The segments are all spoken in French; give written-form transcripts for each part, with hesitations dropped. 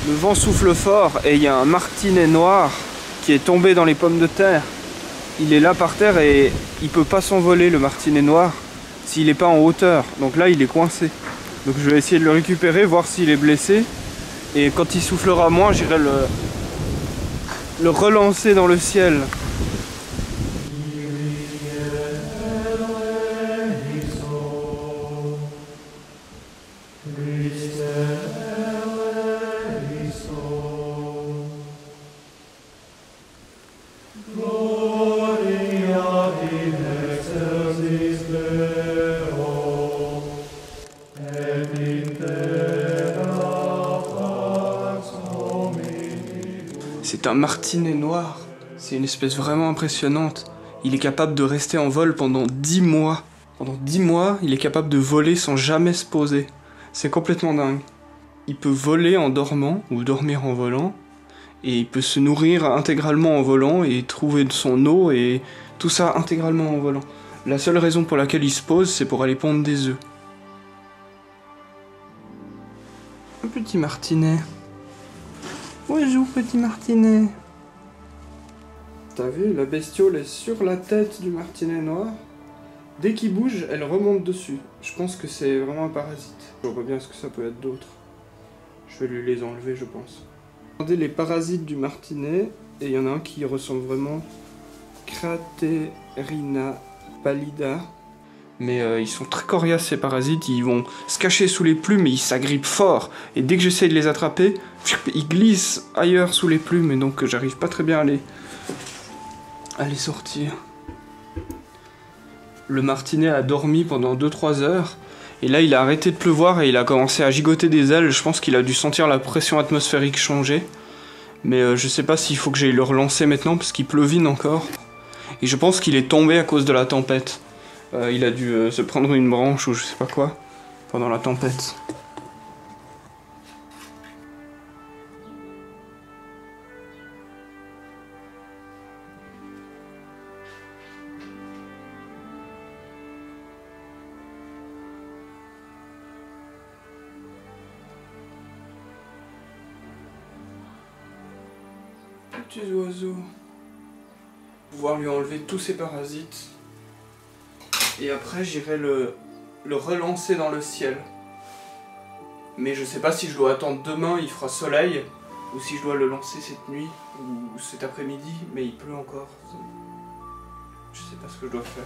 Le vent souffle fort et il y a un martinet noir qui est tombé dans les pommes de terre. Il est là par terre et il peut pas s'envoler, le martinet noir, s'il n'est pas en hauteur. Donc là il est coincé. Donc je vais essayer de le récupérer, voir s'il est blessé. Et quand il soufflera moins, j'irai le relancer dans le ciel. C'est un martinet noir. C'est une espèce vraiment impressionnante. Il est capable de rester en vol pendant 10 mois. Pendant 10 mois, il est capable de voler sans jamais se poser. C'est complètement dingue. Il peut voler en dormant ou dormir en volant. Et il peut se nourrir intégralement en volant et trouver de son eau et tout ça intégralement en volant. La seule raison pour laquelle il se pose, c'est pour aller pondre des œufs. Un petit martinet. Bonjour petit martinet. T'as vu, la bestiole est sur la tête du martinet noir. Dès qu'il bouge, elle remonte dessus. Je pense que c'est vraiment un parasite. Je vois bien ce que ça peut être d'autre. Je vais lui les enlever, je pense. Regardez les parasites du martinet, et il y en a un qui ressemble vraiment Craterina pallida. Mais ils sont très coriaces ces parasites, ils vont se cacher sous les plumes et ils s'agrippent fort. Et dès que j'essaie de les attraper, ils glissent ailleurs sous les plumes et donc j'arrive pas très bien à les sortir. Le martinet a dormi pendant 2-3 heures et là il a arrêté de pleuvoir et il a commencé à gigoter des ailes. Je pense qu'il a dû sentir la pression atmosphérique changer. Mais je sais pas s'il faut que j'aille le relancer maintenant parce qu'il pleuvine encore. Et je pense qu'il est tombé à cause de la tempête. Il a dû se prendre une branche ou je sais pas quoi pendant la tempête. Petits oiseaux. Pouvoir lui enlever tous ses parasites. Et après j'irai le relancer dans le ciel. Mais je sais pas si je dois attendre demain, il fera soleil, ou si je dois le lancer cette nuit, ou cet après-midi, mais il pleut encore. Je sais pas ce que je dois faire.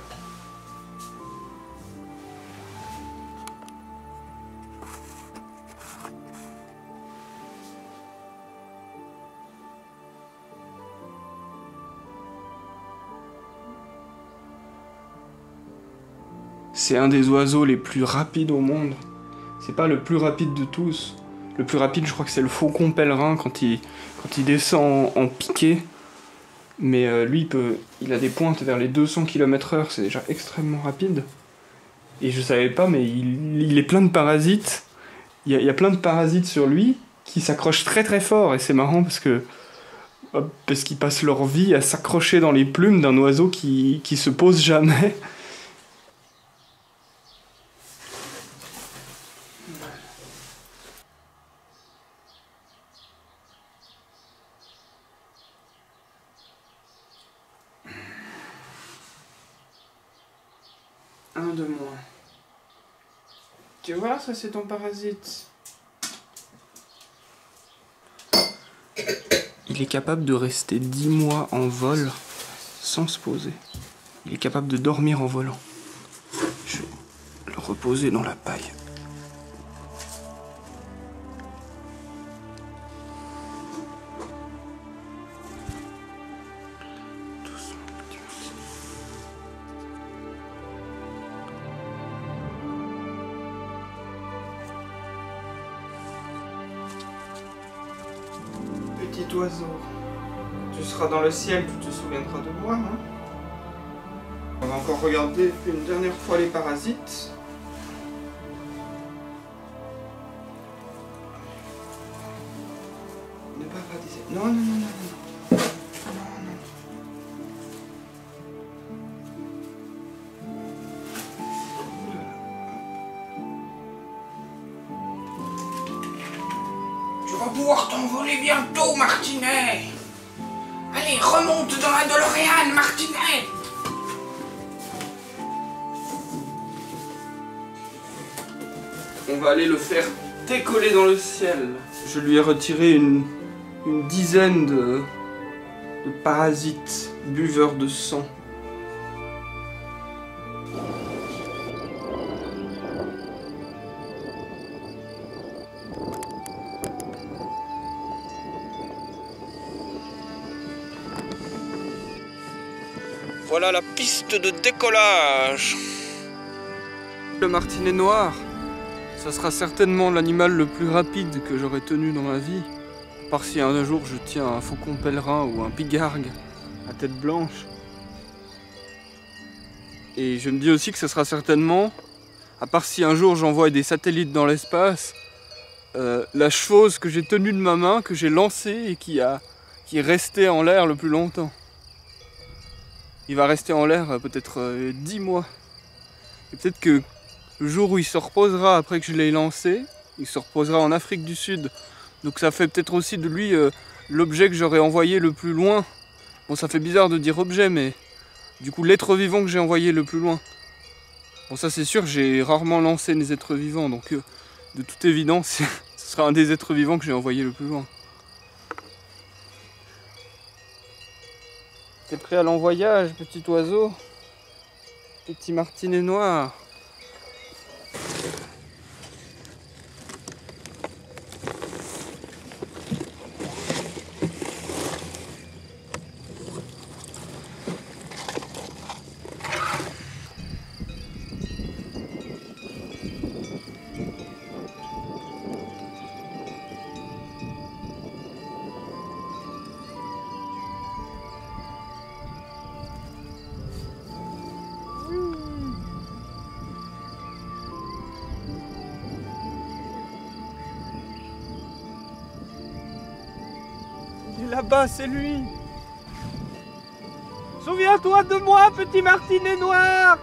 C'est un des oiseaux les plus rapides au monde. C'est pas le plus rapide de tous. Le plus rapide, je crois que c'est le faucon pèlerin quand il descend en piqué. Mais lui, il a des pointes vers les 200 km/h, c'est déjà extrêmement rapide. Et je savais pas, mais il est plein de parasites. Il y a plein de parasites sur lui qui s'accrochent très très fort. Et c'est marrant parce qu'ils passent leur vie à s'accrocher dans les plumes d'un oiseau qui se pose jamais. Un de moins. Tu vois, ça c'est ton parasite. Il est capable de rester 10 mois en vol sans se poser. Il est capable de dormir en volant. Je vais le reposer dans la paille. Petit oiseau, tu seras dans le ciel, tu te souviendras de moi, hein? On va encore regarder une dernière fois les parasites. Ne pas radiser. Non, non, non, non, non. Tu vas pouvoir t'envoler bientôt, Martinet. Allez, remonte dans la DeLorean, Martinet. On va aller le faire décoller dans le ciel. Je lui ai retiré une dizaine de parasites buveurs de sang. Voilà la piste de décollage. Le martinet noir, ça sera certainement l'animal le plus rapide que j'aurai tenu dans ma vie. À part si un jour je tiens un faucon pèlerin ou un pigargue à tête blanche. Et je me dis aussi que ce sera certainement, à part si un jour j'envoie des satellites dans l'espace, la chose que j'ai tenue de ma main, que j'ai lancée et qui est restée en l'air le plus longtemps. Il va rester en l'air peut-être 10 mois. Et peut-être que le jour où il se reposera après que je l'ai lancé, il se reposera en Afrique du Sud. Donc ça fait peut-être aussi de lui l'objet que j'aurais envoyé le plus loin. Bon, ça fait bizarre de dire objet, mais du coup l'être vivant que j'ai envoyé le plus loin. Bon, ça c'est sûr, j'ai rarement lancé des êtres vivants, donc de toute évidence, ce sera un des êtres vivants que j'ai envoyé le plus loin. T'es prêt à l'envoyage, petit oiseau? Petit martinet noir. Là-bas, c'est lui. Souviens-toi de moi, petit martinet noir.